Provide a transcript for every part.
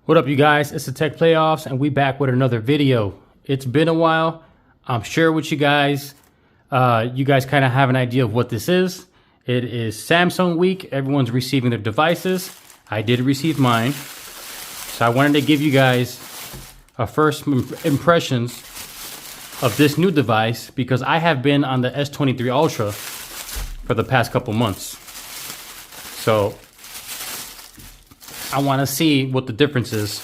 What up, you guys? It's the Tech Playoffs, and we back with another video. It's been a while. I'm sure with you guys kind of have an idea of what this is. It is Samsung week. Everyone's receiving their devices. I did receive mine. So I wanted to give you guys a first impressions of this new device because I have been on the S23 Ultra for the past couple months. So I want to see what the difference is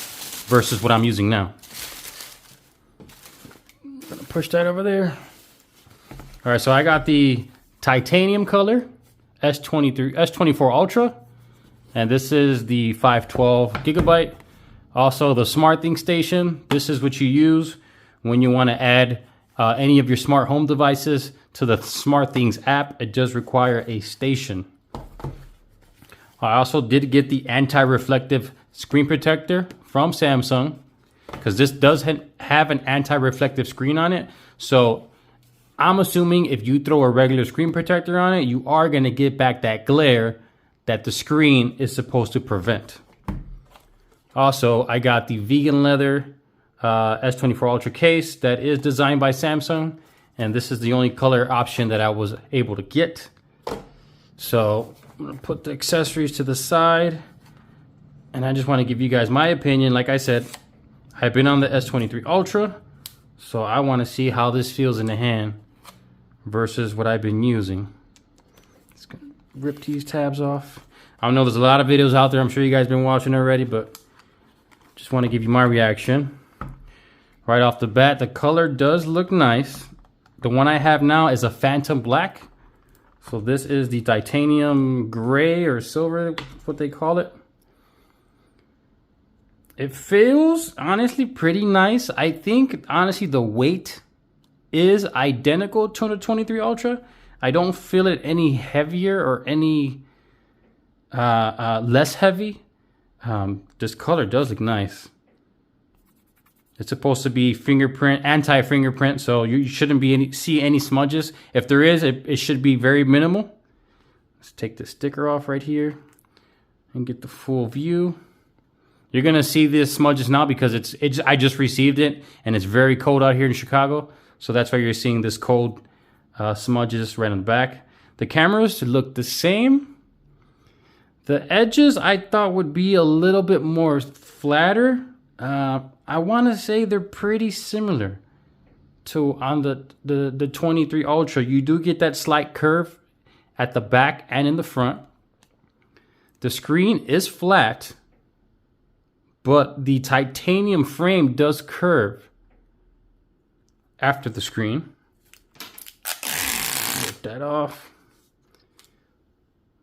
versus what I'm using now. I'm gonna push that over there. All right, so I got the titanium color S24 Ultra, and this is the 512 gigabyte. Also, the SmartThings station. This is what you use when you want to add any of your smart home devices to the SmartThings app. It does require a station. I also did get the anti-reflective screen protector from Samsung because this does have an anti-reflective screen on it. So I'm assuming if you throw a regular screen protector on it, you are going to get back that glare that the screen is supposed to prevent. Also, I got the vegan leather S24 Ultra case that is designed by Samsung. And this is the only color option that I was able to get. So I'm gonna put the accessories to the side, and I just want to give you guys my opinion. Like I said, I've been on the S23 Ultra, so I want to see how this feels in the hand versus what I've been using. Just gonna rip these tabs off. I know there's a lot of videos out there. I'm sure you guys been watching already, but just want to give you my reaction. Right off the bat, the color does look nice. The one I have now is a Phantom Black. So this is the titanium gray or silver, what they call it. It feels honestly pretty nice. I think honestly the weight is identical to the 23 Ultra. I don't feel it any heavier or any less heavy. This color does look nice. It's supposed to be anti-fingerprint, so you shouldn't see any smudges. If there is, it should be very minimal. Let's take the sticker off right here and get the full view. You're gonna see these smudges now because I just received it and it's very cold out here in Chicago, so that's why you're seeing this cold smudges right on the back. The cameras look the same. The edges I thought would be a little bit more flatter. I want to say they're pretty similar to on the 23 Ultra. You do get that slight curve at the back and in the front. The screen is flat, but the titanium frame does curve after the screen. Get that off.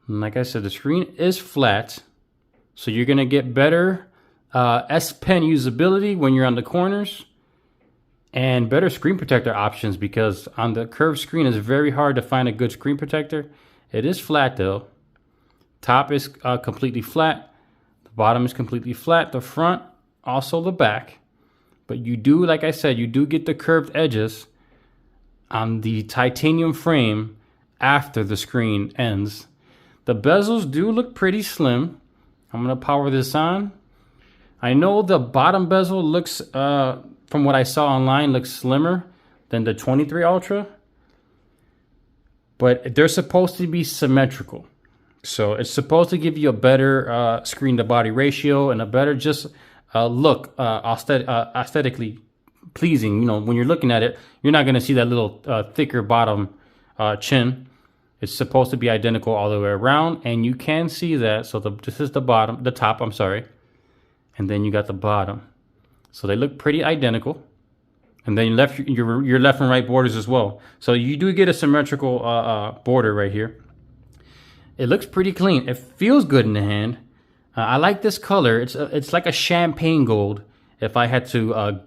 And like I said, the screen is flat, so you're going to get better S Pen usability when you're on the corners and better screen protector options because on the curved screen it's very hard to find a good screen protector. It is flat though. Top is completely flat. The bottom is completely flat. The front, also the back. But you do, like I said, you do get the curved edges on the titanium frame after the screen ends. The bezels do look pretty slim. I'm going to power this on. I know the bottom bezel looks, from what I saw online, looks slimmer than the 23 Ultra. But they're supposed to be symmetrical. So it's supposed to give you a better screen-to-body ratio and a better just look, aesthetically pleasing. You know, when you're looking at it, you're not going to see that little thicker bottom chin. It's supposed to be identical all the way around, and you can see that. So this is the top, I'm sorry. And then you got the bottom. So they look pretty identical. And then your left and right borders as well. So you do get a symmetrical border right here. It looks pretty clean. It feels good in the hand. I like this color. It's like a champagne gold. If I had to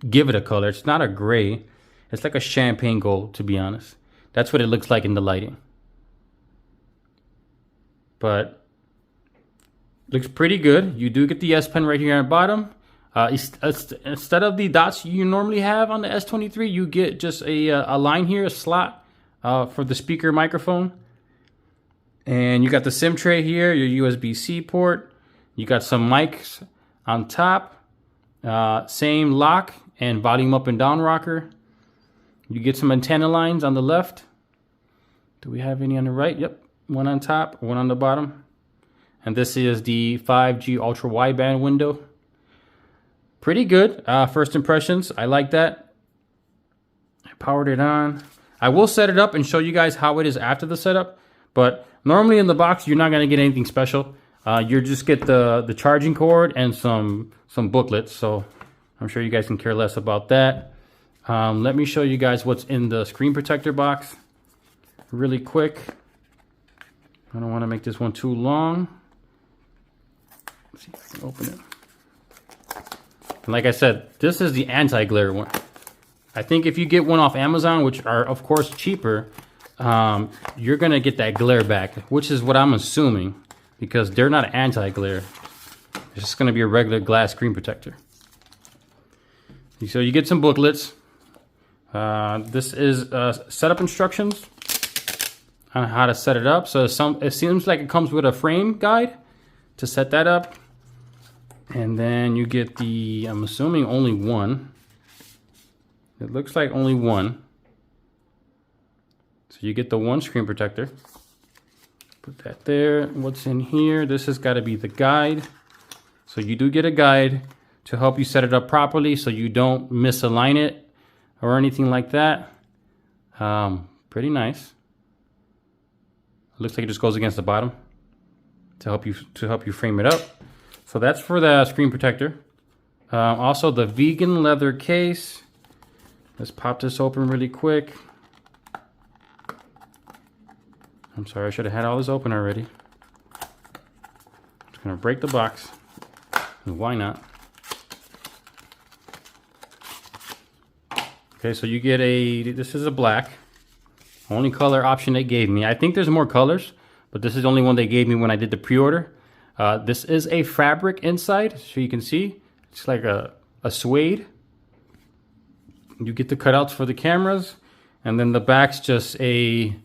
give it a color. It's not a gray. It's like a champagne gold, to be honest. That's what it looks like in the lighting. But looks pretty good. You do get the S Pen right here on the bottom. Instead of the dots you normally have on the S23, you get just a line here, a slot for the speaker microphone. And you got the SIM tray here, your USB-C port. You got some mics On top, same lock and volume up and down rocker. You get some antenna lines on the left. Do we have any on the right? Yep, one on top, one on the bottom. And this is the 5G ultra wideband window. Pretty good. First impressions, I like that. I powered it on. I will set it up and show you guys how it is after the setup. But normally in the box, you're not going to get anything special. You just get the charging cord and some booklets. So I'm sure you guys can care less about that. Let me show you guys what's in the screen protector box really quick. I don't want to make this one too long. Let's see if I can open it. And like I said, this is the anti-glare one. I think if you get one off Amazon, which are of course cheaper, you're going to get that glare back, which is what I'm assuming, because they're not anti-glare. It's just going to be a regular glass screen protector. So you get some booklets. This is setup instructions on how to set it up. So it seems like it comes with a frame guide to set that up. And then you get the, I'm assuming only one. It looks like only one. So you get the one screen protector. Put that there. What's in here? This has got to be the guide. So you do get a guide to help you set it up properly so you don't misalign it or anything like that. Pretty nice. Looks like it just goes against the bottom to help you frame it up. So that's for the screen protector. Also the vegan leather case. Let's pop this open really quick. I'm sorry, I should have had all this open already. I'm just gonna break the box. Why not? Okay, so you get this is a black. Only color option they gave me. I think there's more colors, but this is the only one they gave me when I did the pre-order. This is a fabric inside, so you can see. It's like a suede. You get the cutouts for the cameras, and then the back's just a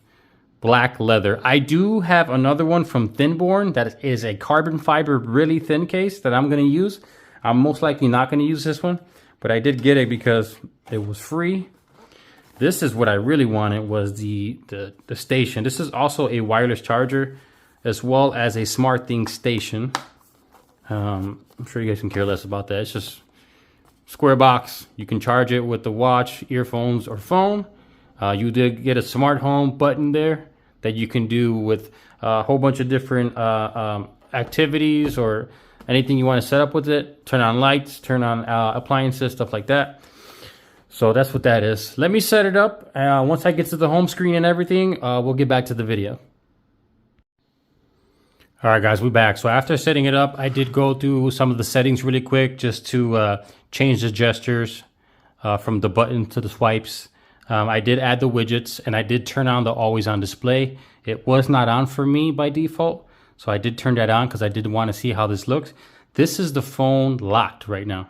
black leather. I do have another one from Thinborn that is a carbon fiber really thin case that I'm going to use. I'm most likely not going to use this one, but I did get it because it was free. This is what I really wanted, was the station. This is also a wireless charger as well as a SmartThings station. I'm sure you guys can care less about that. It's just square box. You can charge it with the watch, earphones, or phone. You did get a smart home button there that you can do with a whole bunch of different activities or anything you want to set up with it. Turn on lights, turn on appliances, stuff like that. So that's what that is. Let me set it up. Once I get to the home screen and everything, we'll get back to the video. All right, guys, we're back. So after setting it up, I did go through some of the settings really quick just to change the gestures from the button to the swipes. I did add the widgets, and I did turn on the always on display. It was not on for me by default, so I did turn that on because I did want to see how this looks. This is the phone locked right now.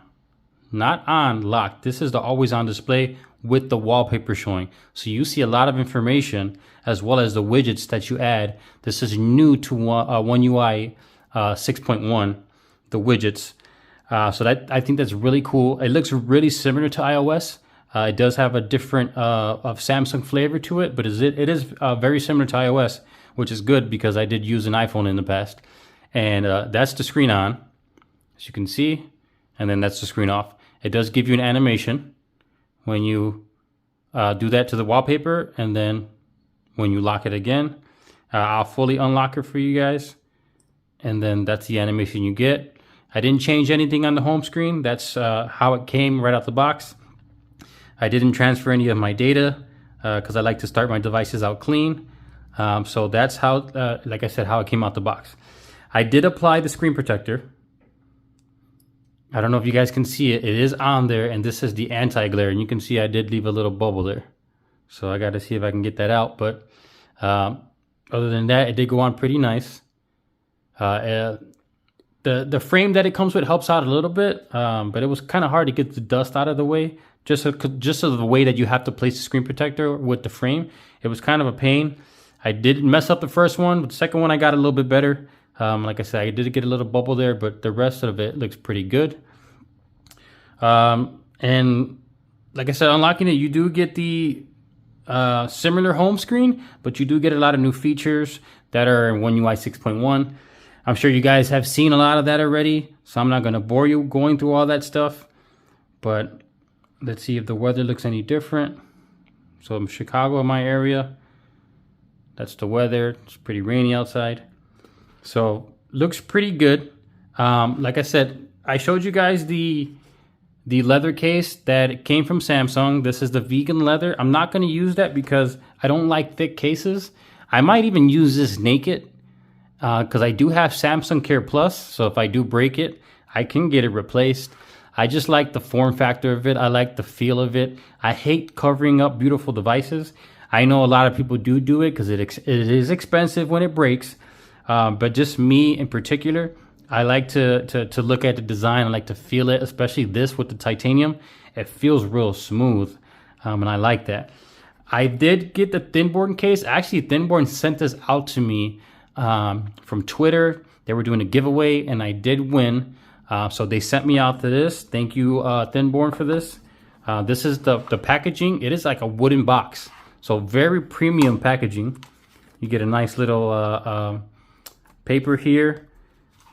Not on, locked. This is the always on display with the wallpaper showing. So you see a lot of information as well as the widgets that you add. This is new to One UI 6.1, the widgets. So that, I think that's really cool. It looks really similar to iOS. It does have a different of Samsung flavor to it, but it is very similar to iOS, which is good because I did use an iPhone in the past. And that's the screen on, as you can see, and then that's the screen off. It does give you an animation when you do that to the wallpaper, and then when you lock it again. I'll fully unlock it for you guys, and then that's the animation you get. I didn't change anything on the home screen. That's how it came right out the box. I didn't transfer any of my data because I like to start my devices out clean. So that's how, like I said, how it came out the box. I did apply the screen protector. I don't know if you guys can see it. It is on there, and this is the anti-glare. And you can see I did leave a little bubble there. So I got to see if I can get that out. But other than that, it did go on pretty nice. The frame that it comes with helps out a little bit, but it was kind of hard to get the dust out of the way. Just of the way that you have to place the screen protector with the frame. It was kind of a pain. I did mess up the first one, but the second one I got a little bit better. Like I said, I did get a little bubble there, but the rest of it looks pretty good. And like I said, unlocking it, you do get the similar home screen, but you do get a lot of new features that are in One UI 6.1. I'm sure you guys have seen a lot of that already, so I'm not going to bore you going through all that stuff. But let's see if the weather looks any different. So in Chicago, in my area, that's the weather. It's pretty rainy outside. So looks pretty good. Like I said, I showed you guys the leather case that came from Samsung. This is the vegan leather. I'm not going to use that because I don't like thick cases. I might even use this naked because I do have Samsung Care Plus. So if I do break it, I can get it replaced. I just like the form factor of it. I like the feel of it. I hate covering up beautiful devices. I know a lot of people do it because it is expensive when it breaks. But just me in particular, I like to look at the design. I like to feel it, especially this with the titanium. It feels real smooth, and I like that. I did get the Thinborn case. Actually, Thinborn sent this out to me from Twitter. They were doing a giveaway, and I did win. So they sent me out to this. Thank you, Thinborn, for this. This is the packaging. It is like a wooden box, so very premium packaging. You get a nice little paper here.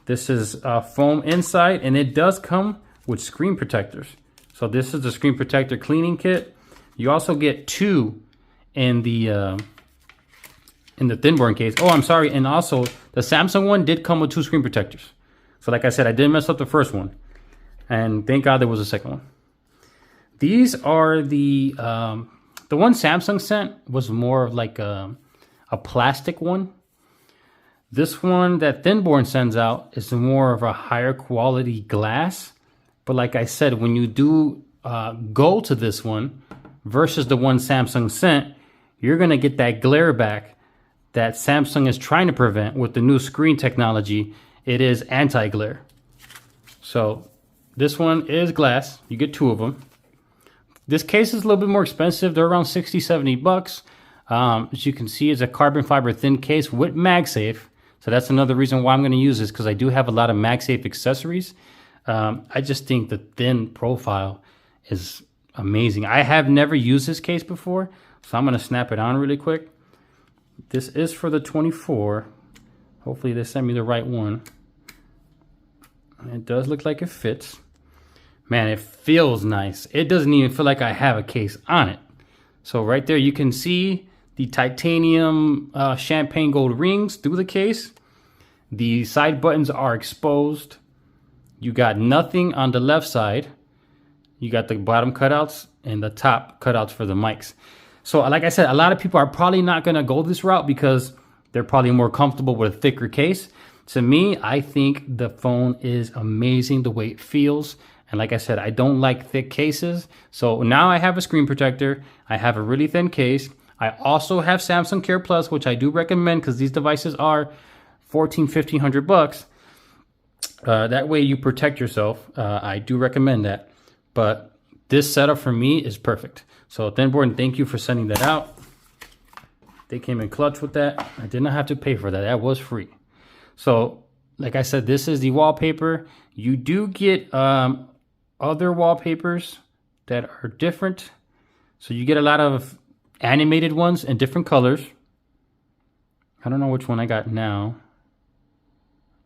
This is foam inside, and it does come with screen protectors. So this is the screen protector cleaning kit. You also get 2 in the Thinborn case. Oh, I'm sorry, and also the Samsung one did come with 2 screen protectors. So like I said, I didn't mess up the first one, and thank God there was a second one. These are the one Samsung sent was more of like a plastic one. This one that Thinborn sends out is more of a higher quality glass. But like I said, when you do go to this one versus the one Samsung sent, you're going to get that glare back that Samsung is trying to prevent with the new screen technology. It is anti-glare. So this one is glass. You get 2 of them. This case is a little bit more expensive. They're around 60, 70 bucks. As you can see, it's a carbon fiber thin case with MagSafe. So that's another reason why I'm going to use this, because I do have a lot of MagSafe accessories. I just think the thin profile is amazing. I have never used this case before, so I'm going to snap it on really quick. This is for the 24. Hopefully they sent me the right one. It does look like it fits. Man, it feels nice. It doesn't even feel like I have a case on it. So right there you can see the titanium champagne gold rings through the case. The side buttons are exposed. You got nothing on the left side. You got the bottom cutouts and the top cutouts for the mics. So like I said, a lot of people are probably not going to go this route because they're probably more comfortable with a thicker case. To me, I think the phone is amazing the way it feels. And like I said, I don't like thick cases. So now I have a screen protector. I have a really thin case. I also have Samsung Care Plus, which I do recommend because these devices are $1,400-1,500 bucks. That way you protect yourself. I do recommend that. But this setup for me is perfect. So Thinborn, thank you for sending that out. They came in clutch with that. I did not have to pay for that. That was free. So like I said, this is the wallpaper. You do get other wallpapers that are different. So you get a lot of animated ones in different colors. I don't know which one I got now.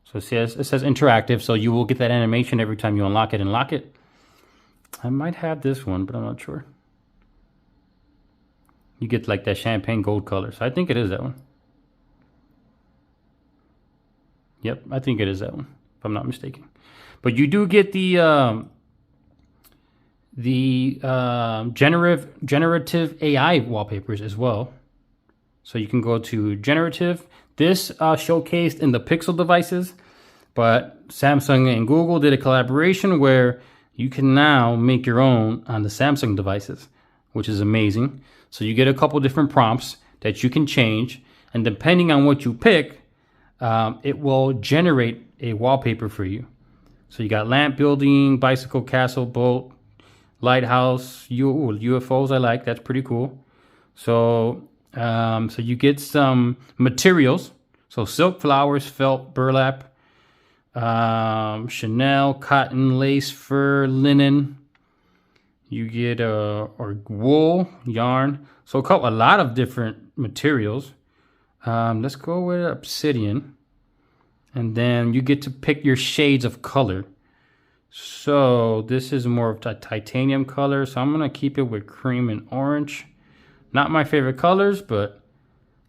So it says interactive, so you will get that animation every time you unlock it and lock it. I might have this one, but I'm not sure. You get like that champagne gold color. So I think it is that one. Yep, I think it is that one, if I'm not mistaken. But you do get the generative AI wallpapers as well. So you can go to generative. This showcased in the Pixel devices, but Samsung and Google did a collaboration where you can now make your own on the Samsung devices, which is amazing. So you get a couple different prompts that you can change, and depending on what you pick, it will generate a wallpaper for you. So you got lamp building, bicycle, castle, boat, lighthouse, UFOs. I like, that's pretty cool. So so you get some materials. So silk, flowers, felt, burlap, Chanel, cotton, lace, fur, linen. You get or wool, yarn. So a lot of different materials. Let's go with obsidian. And then you get to pick your shades of color. So this is more of a titanium color. So I'm gonna keep it with cream and orange. Not my favorite colors, but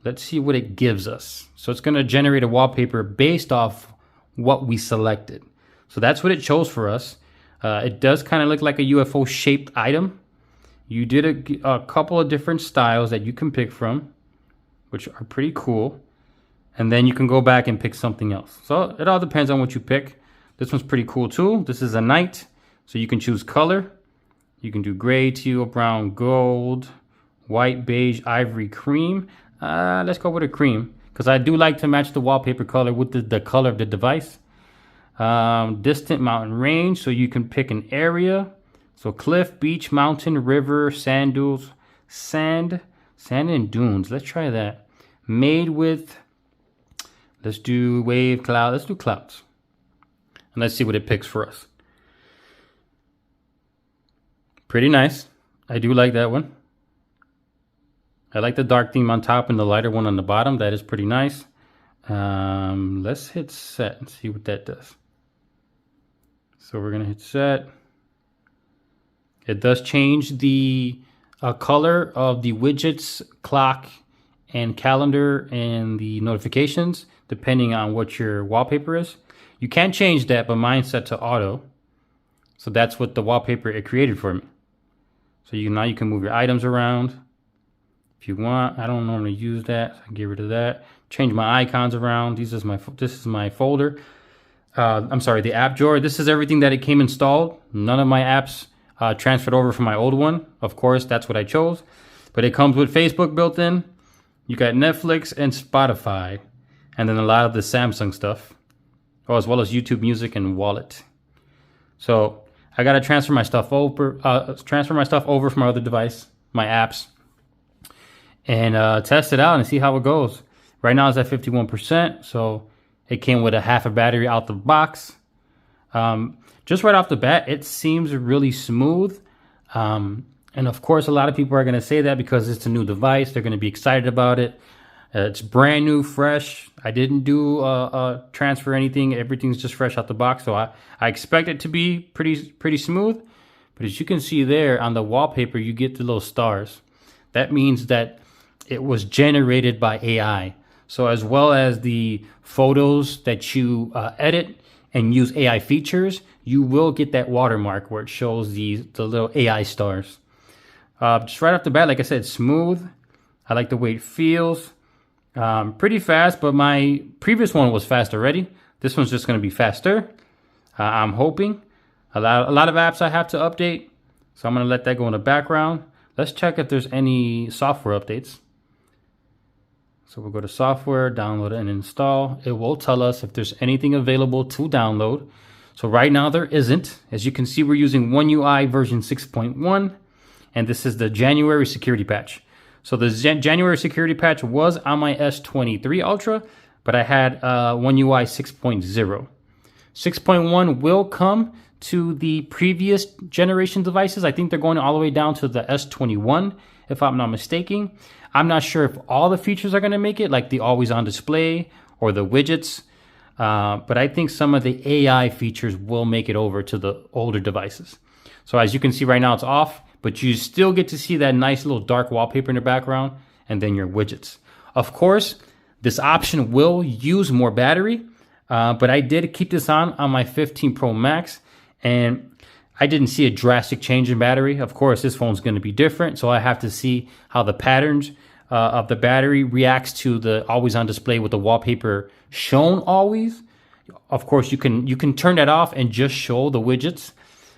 let's see what it gives us. So it's gonna generate a wallpaper based off what we selected. So that's what it chose for us. It does kind of look like a UFO shaped item. You did a couple of different styles that you can pick from, which are pretty cool. And then you can go back and pick something else. So it all depends on what you pick. This one's pretty cool too. This is a night, so you can choose color. You can do gray, teal, brown, gold, white, beige, ivory, cream. Let's go with a cream, because I do like to match the wallpaper color with the color of the device. Distant mountain range, so you can pick an area. So cliff, beach, mountain, river, sand dunes, sand and dunes. Let's try that. Made with, let's do wave, cloud. Let's do clouds. And let's see what it picks for us. Pretty nice. I do like that one. I like the dark theme on top and the lighter one on the bottom. That is pretty nice. Let's hit set and see what that does. So we're gonna hit set. It does change the color of the widgets, clock, and calendar, and the notifications, depending on what your wallpaper is. You can change that, but mine's set to auto. So that's what the wallpaper it created for me. So now you can move your items around if you want. I don't normally use that, so I can get rid of that. Change my icons around. This is my folder. I'm sorry, the app drawer. This is everything that it came installed. None of my apps transferred over from my old one. Of course, that's what I chose. But it comes with Facebook built in. You got Netflix and Spotify, and then a lot of the Samsung stuff, as well as YouTube Music and Wallet. So I gotta transfer my stuff over. From my other device, my apps, and test it out and see how it goes. Right now it's at 51%, so it came with a half a battery out the box. Just right off the bat, it seems really smooth. And of course, a lot of people are going to say that because it's a new device. They're going to be excited about it. It's brand new, fresh. I didn't do a transfer or anything. Everything's just fresh out the box. So I expect it to be pretty smooth. But as you can see there on the wallpaper, you get the little stars. That means that it was generated by AI. So as well as the photos that you edit and use AI features, you will get that watermark where it shows the little AI stars. Just right off the bat, like I said, smooth. I like the way it feels. Pretty fast, but my previous one was fast already. This one's just going to be faster. I'm hoping. A lot of apps I have to update, so I'm going to let that go in the background. Let's check if there's any software updates. So we'll go to software, download and install. It will tell us if there's anything available to download. So right now there isn't. As you can see, we're using One UI version 6.1, and this is the January security patch. So the January security patch was on my S23 Ultra, but I had One UI 6.0. 6.1 will come to the previous generation devices. I think they're going all the way down to the S21, if I'm not mistaken. I'm not sure if all the features are going to make it, like the always on display or the widgets. But I think some of the AI features will make it over to the older devices. So as you can see right now, it's off, but you still get to see that nice little dark wallpaper in the background and then your widgets. Of course, this option will use more battery, but I did keep this on my 15 Pro Max, and I didn't see a drastic change in battery. Of course, this phone's going to be different, so I have to see how the patterns of the battery reacts to the always on display with the wallpaper shown always. Of course, you can turn that off and just show the widgets,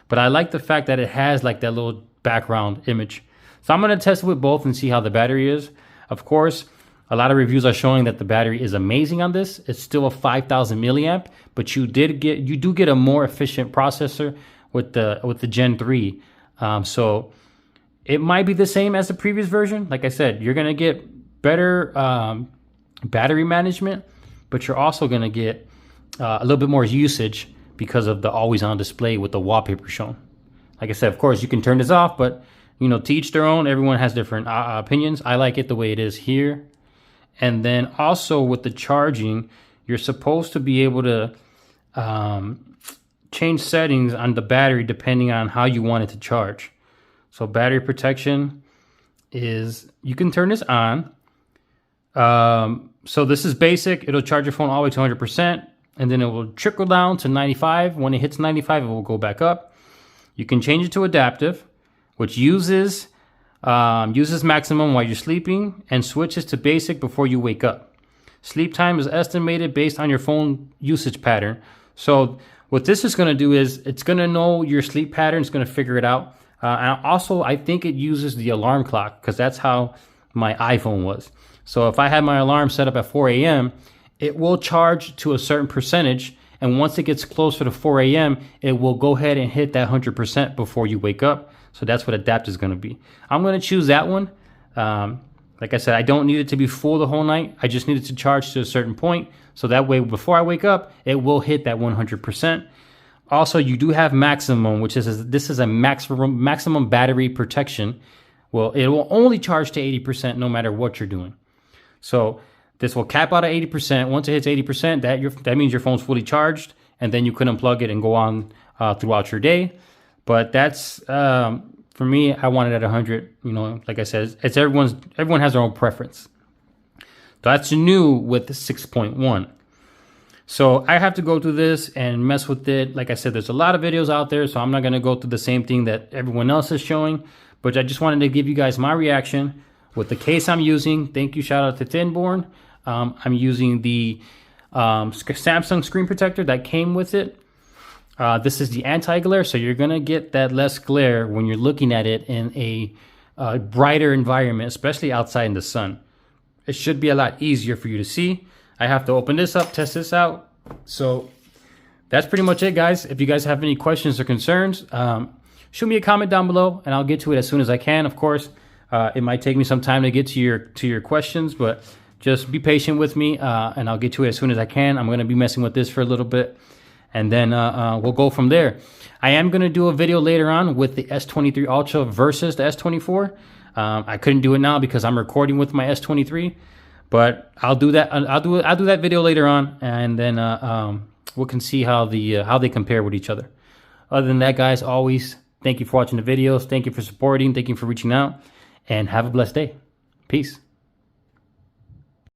but I like the fact that it has like that little background image. So I'm going to test it with both and see how the battery is. Of course, a lot of reviews are showing that the battery is amazing on this. It's still a 5,000 milliamp, but you do get a more efficient processor with the Gen 3. So it might be the same as the previous version. Like I said, you're going to get better battery management, but you're also going to get a little bit more usage because of the always on display with the wallpaper shown. Like I said, of course, you can turn this off, but to each their own. Everyone has different opinions. I like it the way it is here. And then also with the charging, you're supposed to be able to change settings on the battery depending on how you want it to charge. So battery protection is, you can turn this on. So this is basic. It'll charge your phone all the way to 100%, and then it will trickle down to 95. When it hits 95, it will go back up. You can change it to adaptive, which uses maximum while you're sleeping and switches to basic before you wake up. Sleep time is estimated based on your phone usage pattern. So what this is going to do is it's going to know your sleep pattern. It's going to figure it out. And also, I think it uses the alarm clock because that's how my iPhone was. So if I had my alarm set up at 4 a.m., it will charge to a certain percentage. And once it gets closer to 4 a.m., it will go ahead and hit that 100% before you wake up. So that's what adaptive is going to be. I'm going to choose that one. Like I said, I don't need it to be full the whole night. I just need it to charge to a certain point. So that way, before I wake up, it will hit that 100%. Also, you do have maximum, which is this is a maximum battery protection. Well, it will only charge to 80% no matter what you're doing. So this will cap out at 80%. Once it hits 80%, that means your phone's fully charged, and then you can unplug it and go on throughout your day. But that's for me. I want it at 100. Like I said, it's everyone has their own preference. That's new with the 6.1. So I have to go through this and mess with it. Like I said, there's a lot of videos out there, so I'm not going to go through the same thing that everyone else is showing. But I just wanted to give you guys my reaction with the case I'm using. Thank you. Shout out to Thinborn. I'm using the Samsung screen protector that came with it. This is the anti-glare, so you're going to get that less glare when you're looking at it in a brighter environment, especially outside in the sun. It should be a lot easier for you to see. I have to open this up, test this out. So that's pretty much it, guys. If you guys have any questions or concerns, shoot me a comment down below, and I'll get to it as soon as I can. Of course, it might take me some time to get to your questions, but just be patient with me, and I'll get to it as soon as I can. I'm going to be messing with this for a little bit, and then we'll go from there. I am going to do a video later on with the S23 Ultra versus the S24. I couldn't do it now because I'm recording with my S23, but I'll do that. I'll do that video later on, and then we can see how they compare with each other. Other than that, guys, always thank you for watching the videos. Thank you for supporting. Thank you for reaching out, and have a blessed day. Peace.